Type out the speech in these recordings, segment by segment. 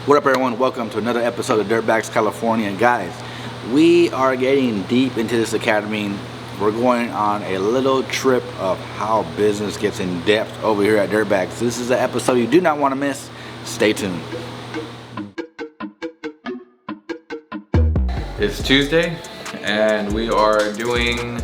What up, everyone? Welcome to another episode of Dirtbags California. Guys, we are getting deep into this academy. We're going on a little trip of how business gets in depth over here at Dirtbags. This is an episode you do not want to miss. Stay tuned. It's Tuesday and we are doing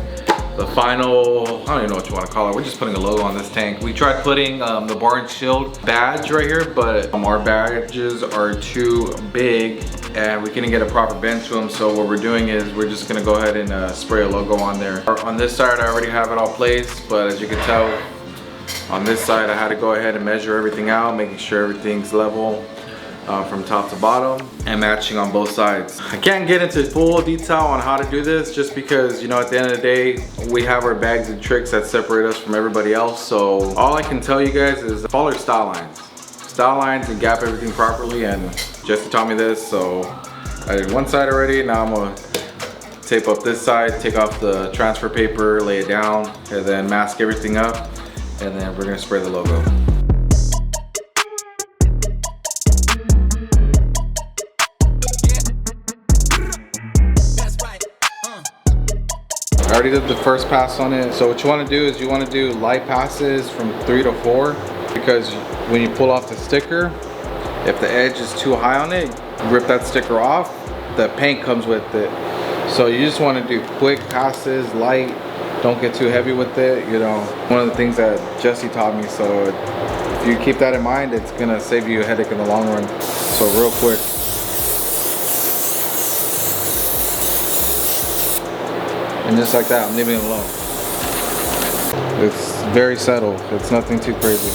the final, I don't even know what you want to call it. We're just putting a logo on this tank. We tried putting the Barn Shield badge right here, but our badges are too big and we couldn't get a proper bend to them. So what we're doing is we're just gonna go ahead and spray a logo on there. On this side, I already have it all placed, but as you can tell, on this side, I had to go ahead and measure everything out, making sure everything's level from top to bottom and matching on both sides. I can't get into full detail on how to do this just because, you know, at the end of the day, we have our bags and tricks that separate us from everybody else. So all I can tell you guys is follow your style lines. Style lines and gap everything properly, and Jesse taught me this, so I did one side already. Now I'm gonna tape up this side, take off the transfer paper, lay it down, and then mask everything up, and then we're gonna spray the logo. I already did the first pass on it. So what you want to do is you want to do light passes from 3 to 4, because when you pull off the sticker, if the edge is too high on it, rip that sticker off, the paint comes with it. So you just want to do quick passes, light, don't get too heavy with it. You know, one of the things that Jesse taught me. So if you keep that in mind, it's gonna save you a headache in the long run. So real quick. And just like that, I'm leaving it alone. It's very subtle. It's nothing too crazy.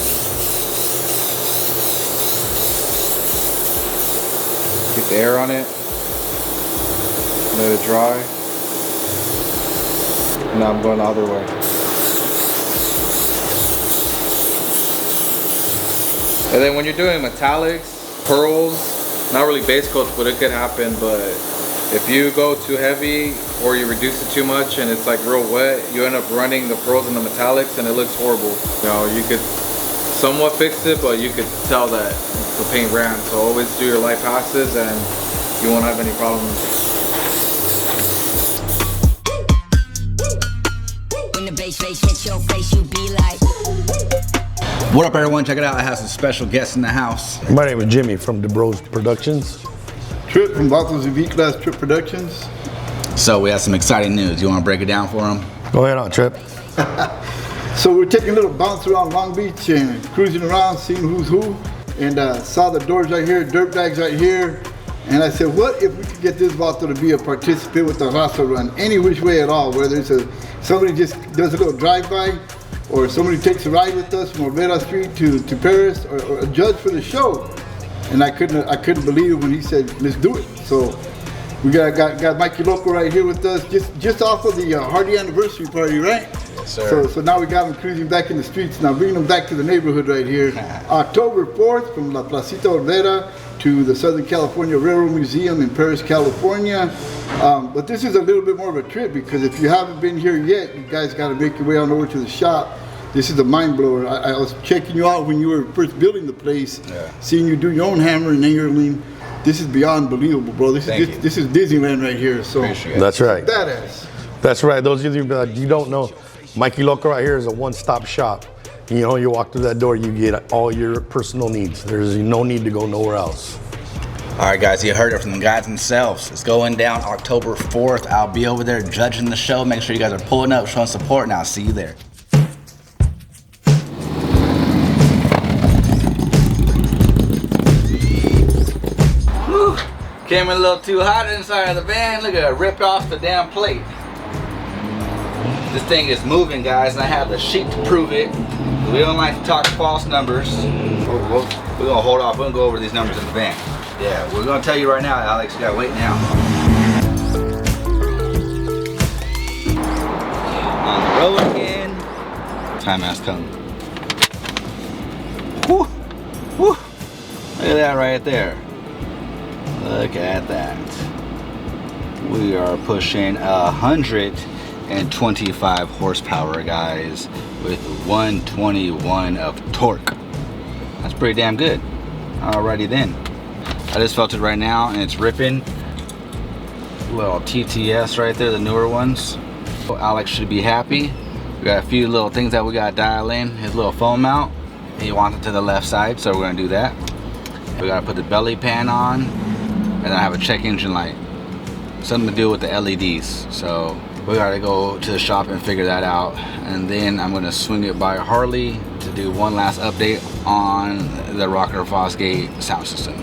Get the air on it. Let it dry. Now I'm going the other way. And then when you're doing metallics, pearls, not really base coats, but it could happen, but if you go too heavy or you reduce it too much and it's like real wet, you end up running the pearls and the metallics and it looks horrible. You know, you could somewhat fix it, but you could tell that the paint ran. So always do your light passes and you won't have any problems. When the bass hits your face, you be like. What up, everyone? Check it out. I have some special guests in the house. My name is Jimmy from DeBros Productions. Trip from Vatos and V-Class Trip Productions. So we have some exciting news. You want to break it down for them? Go ahead on, Trip. So we're taking a little bounce around Long Beach and cruising around, seeing who's who, and saw the doors right here, Dirtbags right here, and I said, what if we could get this Vato to be a participant with the Raza Run, any which way at all, whether it's somebody just does a little drive-by, or somebody takes a ride with us from Olvera Street to Paris, or a judge for the show. And I couldn't believe it when he said, let's do it. So we got Mikey Loco right here with us, just off of the Hardy anniversary party, right? Yes, sir. So now we got him cruising back in the streets, now bringing him back to the neighborhood right here. October 4th from La Placita Olvera to the Southern California Railroad Museum in Paris, California. But this is a little bit more of a trip, because if you haven't been here yet, you guys got to make your way on over to the shop. This is a mind blower. I was checking you out when you were first building the place, seeing you do your own hammer and angling. This is beyond believable, bro. This is Disneyland right here. So That's right. Badass. That's right. Those of you that you don't know, Mikey Loco right here is a one-stop shop. You know, you walk through that door, you get all your personal needs. There's no need to go nowhere else. All right, guys, you heard it from the guys themselves. It's going down October 4th. I'll be over there judging the show. Make sure you guys are pulling up, showing support, and I'll see you there. Came in a little too hot inside of the van. Look at it, ripped off the damn plate. This thing is moving, guys, and I have the sheet to prove it. We don't like to talk false numbers. We're gonna hold off. We're gonna go over these numbers in the van. Yeah, we're gonna tell you right now, Alex. You gotta wait now. On the road again. Time has come. Woo, woo. Look at that right there. Look at that. We are pushing 125 horsepower, guys, with 121 of torque. That's pretty damn good. Alrighty then. I just felt it right now and it's ripping. Little TTS right there, the newer ones. Alex should be happy. We got a few little things that we gotta dial in. His little phone mount, he wants it to the left side, so we're gonna do that. We gotta put the belly pan on, and then I have a check engine light. Something to do with the LEDs. So we gotta go to the shop and figure that out. And then I'm gonna swing it by Harley to do one last update on the Rocker Fosgate sound system.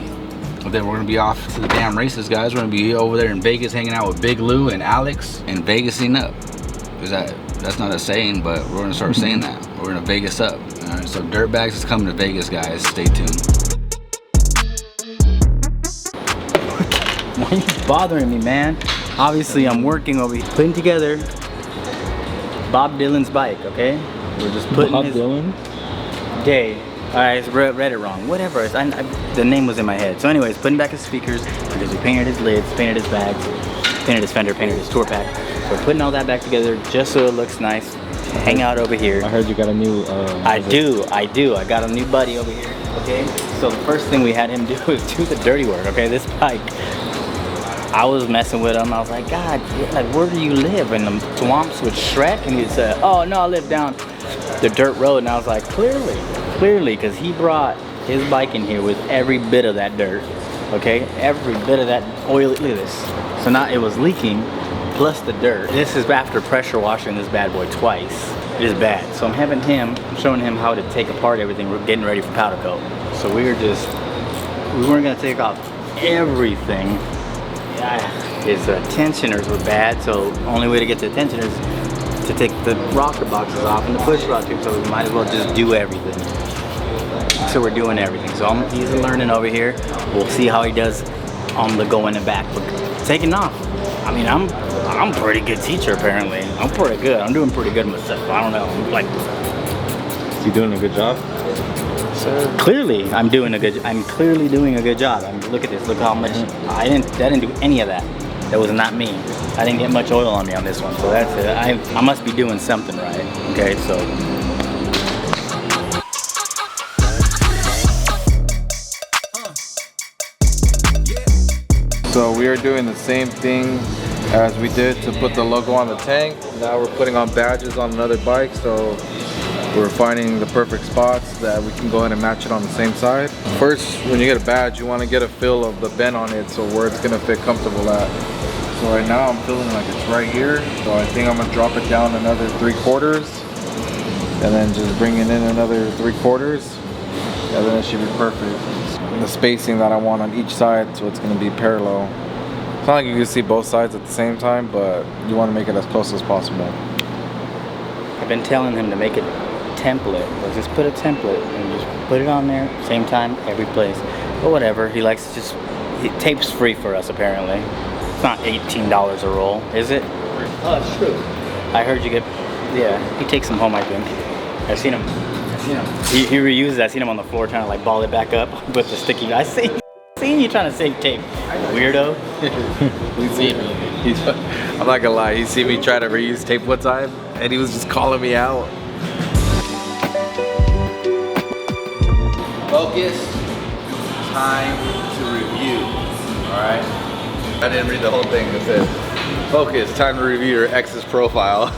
And then we're gonna be off to the damn races, guys. We're gonna be over there in Vegas hanging out with Big Lou and Alex and Vegasing up. That's not a saying, but we're gonna start saying that. We're gonna Vegas up. All right, so Dirtbags is coming to Vegas, guys. Stay tuned. Why are you bothering me, man? Obviously, I'm working over here, putting together Bob Dylan's bike, okay? We're just putting Bob Dylan? Day. I read it wrong. Whatever. The name was in my head. So anyways, putting back his speakers because we painted his lids, painted his bags, painted his fender, painted his tour pack. So we're putting all that back together just so it looks nice. Hang out over here. I heard you got a new... I do. I got a new buddy over here, okay? So the first thing we had him do was do the dirty work, okay? This bike. I was messing with him. I was like, God, like, where do you live? In the swamps with Shrek? And he said, oh, no, I live down the dirt road. And I was like, clearly, because he brought his bike in here with every bit of that dirt, okay? Every bit of that oil. Look at this. So now it was leaking, plus the dirt. This is after pressure washing this bad boy twice. It is bad. So I'm showing him how to take apart everything. We're getting ready for powder coat. So we weren't gonna take off everything. His tensioners were bad, so only way to get the tensioners to take the rocker boxes off and the push rod tube, so we might as well just do everything. So we're doing everything. So he's learning over here. We'll see how he does on the going and back. But taking off, I mean, I'm a pretty good teacher apparently. I'm pretty good. I'm doing pretty good myself. I don't know. Like, Is he doing a good job? sir. Clearly, I'm clearly doing a good job. I mean, look at this. Look how much. I didn't do any of that. That was not me. I didn't get much oil on me on this one. So that's it. I must be doing something right. Okay, so. So we are doing the same thing as we did to put the logo on the tank. Now we're putting on badges on another bike, so we're finding the perfect spots that we can go ahead and match it on the same side. First, when you get a badge, you want to get a feel of the bend on it, so where it's going to fit comfortable at. So right now I'm feeling like it's right here, so I think I'm going to drop it down another 3/4 and then just bring it in another 3/4, and then it should be perfect. And the spacing that I want on each side, so it's going to be parallel. It's not like you can see both sides at the same time, but you want to make it as close as possible. I've been telling him to make a template. Let's just put a template and just put it on there, same time, every place. But whatever, he likes to just, tape's free for us apparently. It's not $18 a roll, is it? Oh, it's true. I heard you get, yeah, he takes them home, I think. I've seen him. He reuses it. I seen him on the floor trying to like ball it back up with the sticky. I see you trying to save tape, weirdo. You see me. I'm not gonna lie, he see me try to reuse tape one time, and he was just calling me out. Focus, time to review. Alright? I didn't read the whole thing. It says, focus, time to review your ex's profile.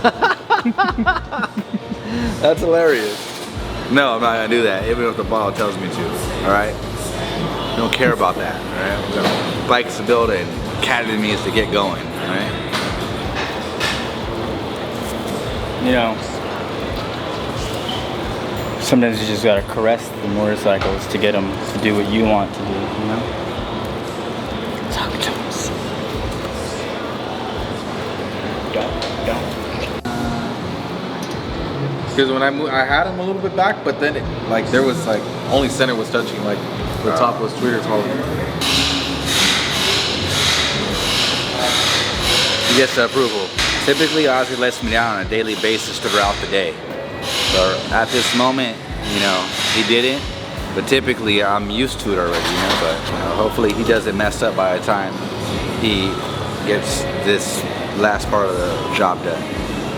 That's hilarious. No, I'm not gonna do that, even if the ball tells me to. Alright? Don't care about that. Alright? We're gonna bikes to build and academy is to get going. Alright? You know, sometimes you just gotta caress the motorcycles to get them to do what you want to do, you know? Talk to us. Don't. Because when I moved, I had him a little bit back, but then there was like, only center was touching, like the top was tweeter taller. He gets the approval. Typically, Ozzy lets me down on a daily basis throughout the day. So at this moment, you know, he didn't, but typically I'm used to it already, you know, but you know, hopefully he doesn't mess up by the time he gets this last part of the job done.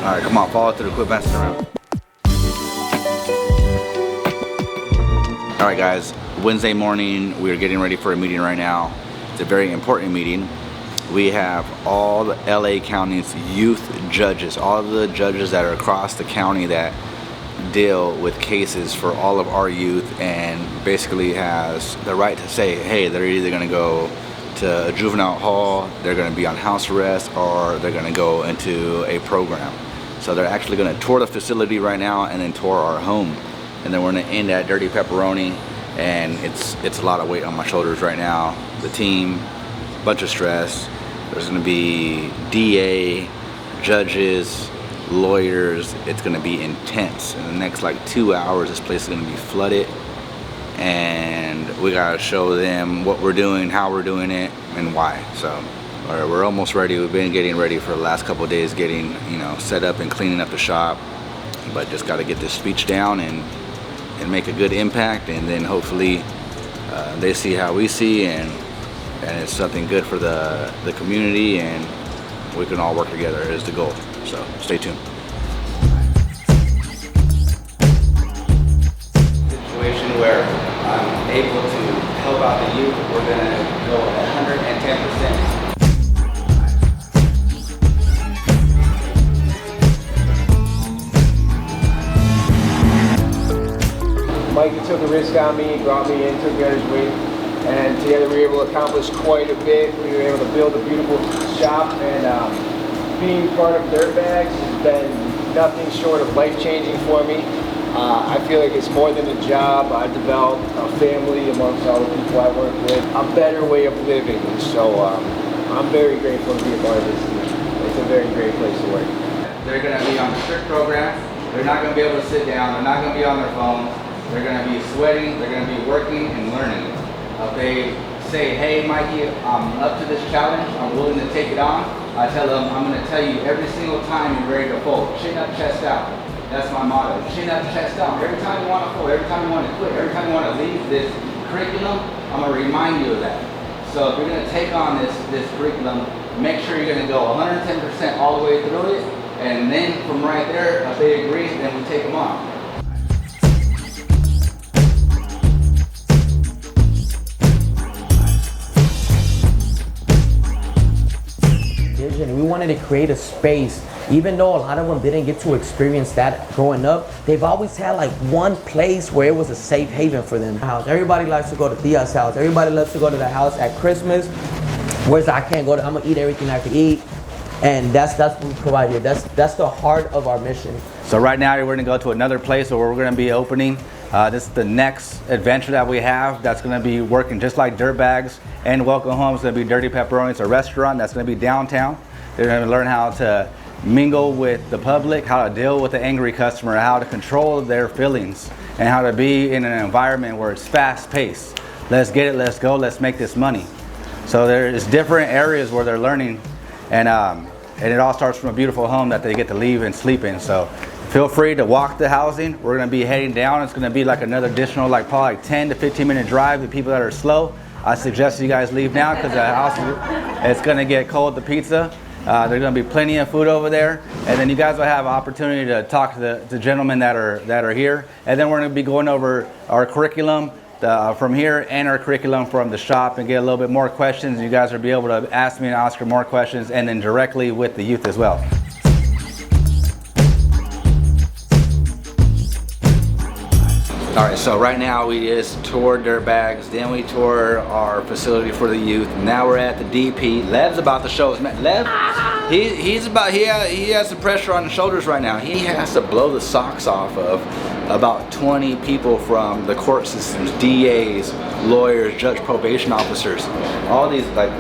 All right, come on, follow through, quit messing around. All right, guys, Wednesday morning, we're getting ready for a meeting right now. It's a very important meeting. We have all the LA County's youth judges, all the judges that are across the county that deal with cases for all of our youth, and basically has the right to say, hey, they're either going to go to a juvenile hall, they're going to be on house arrest, or they're going to go into a program. So they're actually going to tour the facility right now and then tour our home. And then we're going to end at Dirty Pepperoni, and it's a lot of weight on my shoulders right now. The team, bunch of stress. There's going to be DA, judges, lawyers. It's going to be intense. In the next like 2 hours, this place is going to be flooded, and we got to show them what we're doing, how we're doing it, and why. So we're almost ready. We've been getting ready for the last couple of days, getting set up and cleaning up the shop, but just got to get this speech down and make a good impact, and then hopefully they see how we see, and it's something good for the community, and we can all work together is the goal. So stay tuned. Situation where I'm able to help out the youth. We're gonna go 110%. Mikey took a risk on me, brought me in, took me under his wing, and together we were able to accomplish quite a bit. We were able to build a beautiful shop, and being part of Dirtbags has been nothing short of life-changing for me. I feel like it's more than a job. I developed a family amongst all the people I work with, a better way of living, and so I'm very grateful to be a part of this team. It's a very great place to work. They're going to be on strict programs. They're not going to be able to sit down. They're not going to be on their phones. They're going to be sweating. They're going to be working and learning. If they say, hey, Mikey, I'm up to this challenge. I'm willing to take it on. I tell them, I'm going to tell you every single time you're ready to fold. Chin up, chest out. That's my motto. Chin up, chest out. Every time you want to fold, every time you want to quit, every time you want to leave this curriculum, I'm going to remind you of that. So if you're going to take on this curriculum, make sure you're going to go 110% all the way through it. And then from right there, if they agree, then we take them on. We wanted to create a space, even though a lot of them didn't get to experience that growing up. They've always had like one place where it was a safe haven for them. Everybody likes to go to Tia's house. Everybody loves to go to the house at Christmas. Whereas I can't go to, I'm gonna eat everything I can eat. And that's what we provide here. That's the heart of our mission. So right now we're gonna go to another place where we're gonna be opening. This is the next adventure that we have that's gonna be working just like Dirtbags and Welcome Home. It's gonna be Dirty Pepperoni. It's a restaurant that's gonna be downtown. They're gonna learn how to mingle with the public, how to deal with the angry customer, how to control their feelings, and how to be in an environment where it's fast paced. Let's get it, let's go, let's make this money. So there's different areas where they're learning, and it all starts from a beautiful home that they get to leave and sleep in. So feel free to walk the housing. We're gonna be heading down. It's gonna be like another additional, like probably like 10 to 15 minute drive. The people that are slow, I suggest you guys leave now because the house, it's gonna get cold, the pizza. There's gonna be plenty of food over there. And then you guys will have an opportunity to talk to the gentlemen that are here. And then we're gonna be going over our curriculum from here and our curriculum from the shop and get a little bit more questions. You guys will be able to ask me and Oscar more questions, and then directly with the youth as well. All right, so right now we just toured Dirtbags, then we toured our facility for the youth. Now we're at the DP. Lev's about to show us, man. Lev, he has the pressure on his shoulders right now. He has to blow the socks off of about 20 people from the court systems, DAs, lawyers, judge probation officers. All these, like,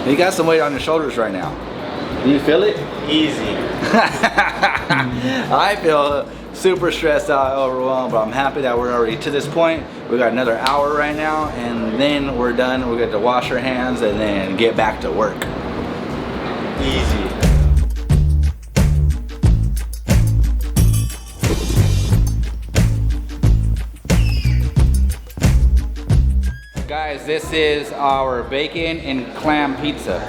he got some weight on his shoulders right now. Do you feel it? Easy. I feel super stressed out, overwhelmed, but I'm happy that we're already to this point. We got another hour right now, and then we're done. We get to wash our hands and then get back to work. Easy. Guys, this is our bacon and clam pizza.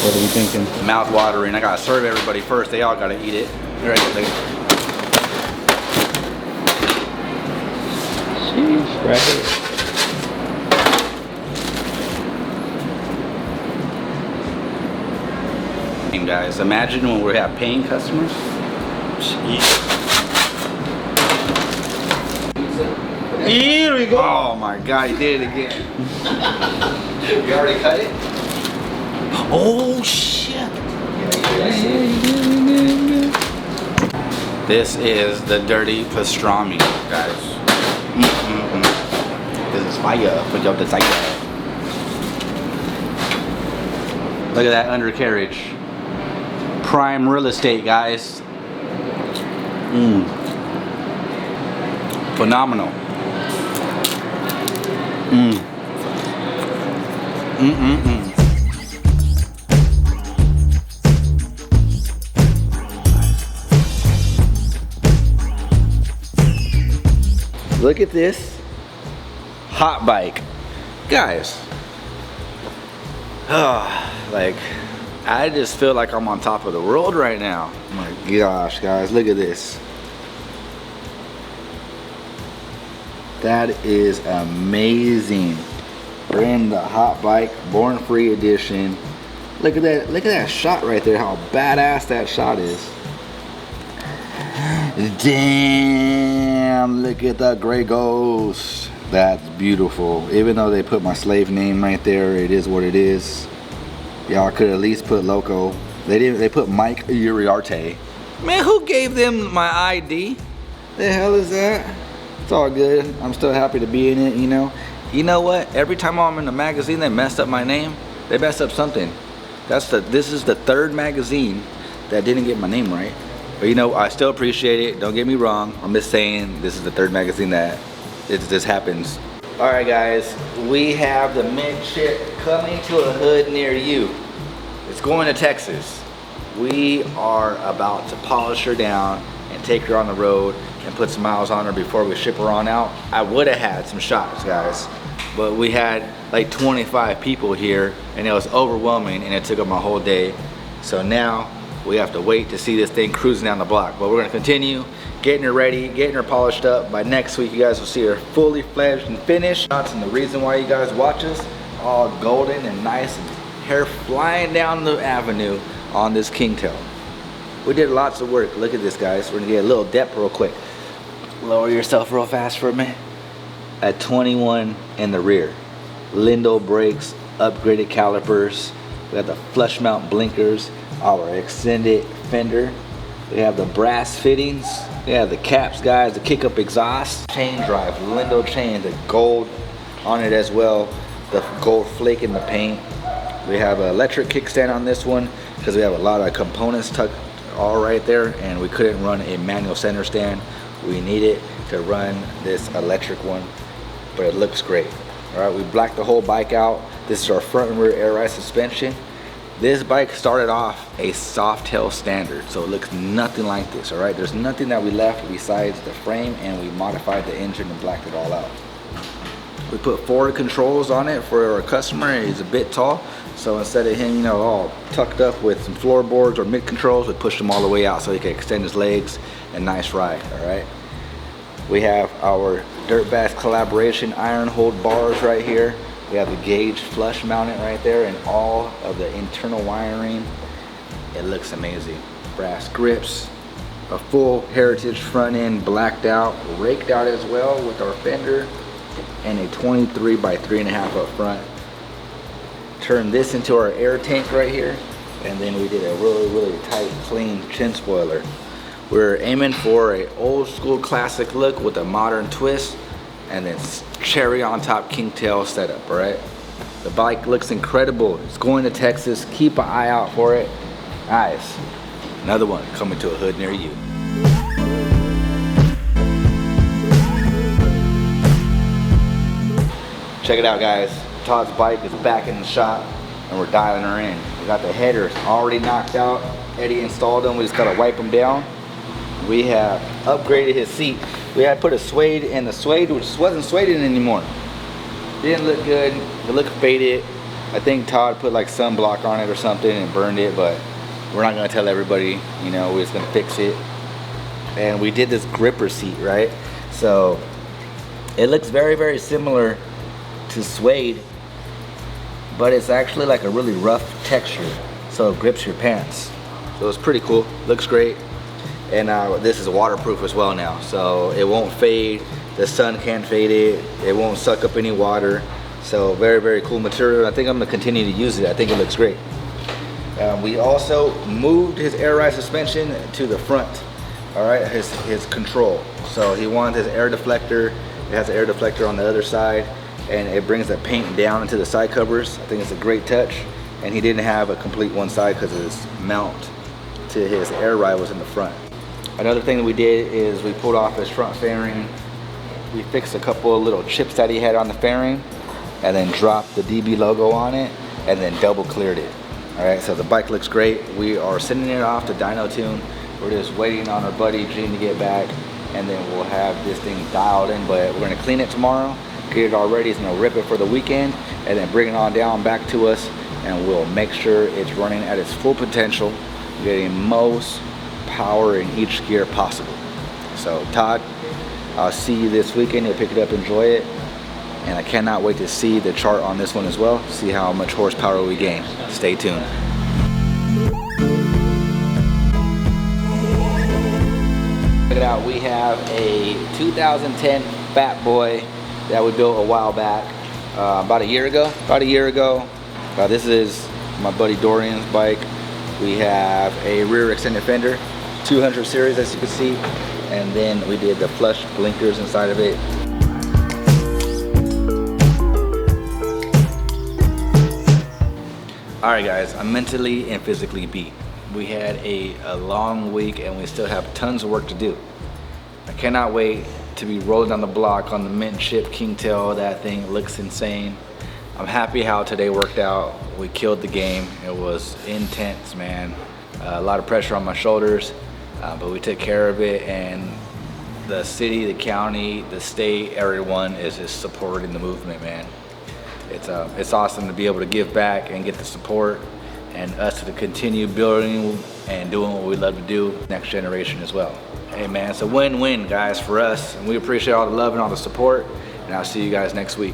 What are we thinking? Mouth watering. I gotta serve everybody first. They all gotta eat it. Right. Sheesh, right here. Guys, imagine when we have paying customers. Here we go. Oh my God, he did it again. You already cut it? Oh shit. This is the dirty pastrami, guys. This is fire for your desire. Look at that undercarriage. Prime real estate, guys. Phenomenal. Look at this hot bike, guys. Like, I just feel like I'm on top of the world right now. Oh my gosh, guys, look at this. That is amazing. We're in the hot bike, Born Free edition. Look at that shot right there, how badass that shot is. Damn, look at that gray ghost. That's beautiful. Even though they put my slave name right there, it is what it is. Y'all could at least put Loco. They didn't. They put Mike Uriarte. Man, who gave them my ID? The hell is that? It's all good. I'm still happy to be in it, you know. You know what? Every time I'm in a magazine, they messed up my name. They messed up something. This is the third magazine that didn't get my name right. But you know, I still appreciate it. Don't get me wrong. I'm just saying this is the third magazine that this happens. All right, guys. We have the mint chip coming to a hood near you. It's going to Texas. We are about to polish her down and take her on the road and put some miles on her before we ship her on out. I would have had some shots, guys, but we had like 25 people here and it was overwhelming and it took up my whole day. So now we have to wait to see this thing cruising down the block. But we're gonna continue getting her ready, getting her polished up. By next week, you guys will see her fully fledged and finished. And the reason why you guys watch us, all golden and nice and hair flying down the avenue on this Kingtail. We did lots of work. Look at this, guys. We're gonna get a little depth real quick. Lower yourself real fast for a minute. At 21 in the rear. Lindo brakes, upgraded calipers. We have the flush mount blinkers, our extended fender. We have the brass fittings. We have the caps, guys, the kick up exhaust. Chain drive, Lindo chain, the gold on it as well. The gold flake in the paint. We have an electric kickstand on this one because we have a lot of components tucked all right there and we couldn't run a manual center stand. We need it to run this electric one, but it looks great. All right, we blacked the whole bike out. This is our front and rear air ride suspension. This bike started off a soft tail standard, so it looks nothing like this, all right? There's nothing that we left besides the frame, and we modified the engine and blacked it all out. We put forward controls on it for our customer. He's a bit tall, so instead of him, you know, all tucked up with some floorboards or mid controls, we pushed them all the way out so he can extend his legs. A nice ride, all right? We have our Dirtbags collaboration iron hold bars right here. We have the gauge flush mounted right there and all of the internal wiring. It looks amazing. Brass grips, a full heritage front end blacked out, raked out as well with our fender, and a 23 by 3.5 up front. Turn this into our air tank right here, and then we did a really tight, clean chin spoiler. We're aiming for a old school classic look with a modern twist, and then cherry on top Kingtail setup, all right? The bike looks incredible. It's going to Texas. Keep an eye out for it. Guys, another one coming to a hood near you. Check it out, guys. Todd's bike is back in the shop and we're dialing her in. We got the headers already knocked out. Eddie installed them. We just gotta wipe them down. We have upgraded his seat. We had put a suede in the suede, which wasn't suede anymore. Didn't look good. It looked faded. I think Todd put like sunblock on it or something and burned it, but we're not gonna tell everybody, you know, we're just gonna fix it. And we did this gripper seat, right? So it looks very, very similar to suede, but it's actually like a really rough texture, so it grips your pants. So it's pretty cool, looks great. And this is waterproof as well now, so it won't fade. The sun can't fade it. It won't suck up any water. So very, very cool material. I think I'm gonna continue to use it. I think it looks great. We also moved his air ride suspension to the front. All right, his control. So he wanted his air deflector. It has an air deflector on the other side, and it brings the paint down into the side covers. I think it's a great touch. And he didn't have a complete one side because his mount to his air ride was in the front. Another thing that we did is we pulled off his front fairing. We fixed a couple of little chips that he had on the fairing, and then dropped the DB logo on it, and then double cleared it. All right, so the bike looks great. We are sending it off to Dyno Tune. We're just waiting on our buddy Gene to get back, and then we'll have this thing dialed in, but we're gonna clean it tomorrow, get it all ready. He's gonna rip it for the weekend, and then bring it on down back to us, and we'll make sure it's running at its full potential, getting most power in each gear possible. So Todd, I'll see you this weekend. You'll pick it up, enjoy it. And I cannot wait to see the chart on this one as well, see how much horsepower we gain. Stay tuned. Check it out, we have a 2010 Fat Boy that we built a while back, about a year ago. This is my buddy Dorian's bike. We have a rear extended fender, 200 series as you can see, and then we did the flush blinkers inside of it. All right guys, I'm mentally and physically beat. We had a long week and we still have tons of work to do. I cannot wait to be rolling down the block on the mint chip Kingtail. That thing looks insane. I'm happy how today worked out. We killed the game. It was intense, man. A lot of pressure on my shoulders, but we took care of it, and the city, the county, the state, everyone is just supporting the movement, man. It's awesome to be able to give back and get the support, and us to continue building and doing what we love to do next generation as well. Hey man, it's a win-win guys for us, and we appreciate all the love and all the support, and I'll see you guys next week.